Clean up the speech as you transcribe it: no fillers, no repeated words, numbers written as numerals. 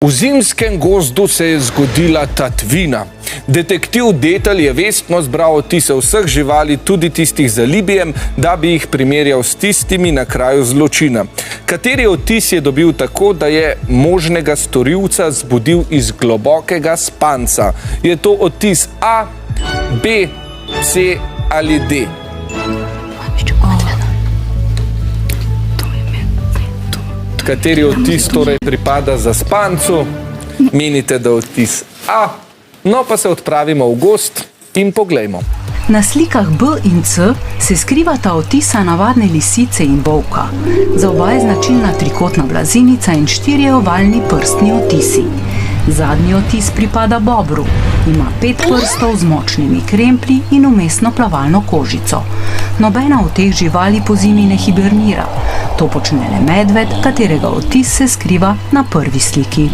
V zimskem gozdu se je zgodila tatvina. Detektiv Detelj je vestno zbral odtise vseh živali, tudi tistih za Libijem, da bi jih primerjal s tistimi na kraju zločina. Kateri odtis je dobil tako, da je možnega storilca zbudil iz globokega spanca? Je to odtis A, B, C ali D? Kateri odtis torej pripada zaspancu? Menite, da odtis A? No, pa se odpravimo v gozd in poglejmo. Na slikah B in C se skrivata odtisa navadne lisice in volka. Za oba je značilna trikotna blazinica in 4 ovalni prstni odtisi. Zadnji odtis pripada bobru. Ima 5 prstov z močnimi kremplji in vmesno plavalno kožico. Nobena od teh živali pozimi ne hibernira. To počne le medved, katerega odtis se skriva na prvi sliki.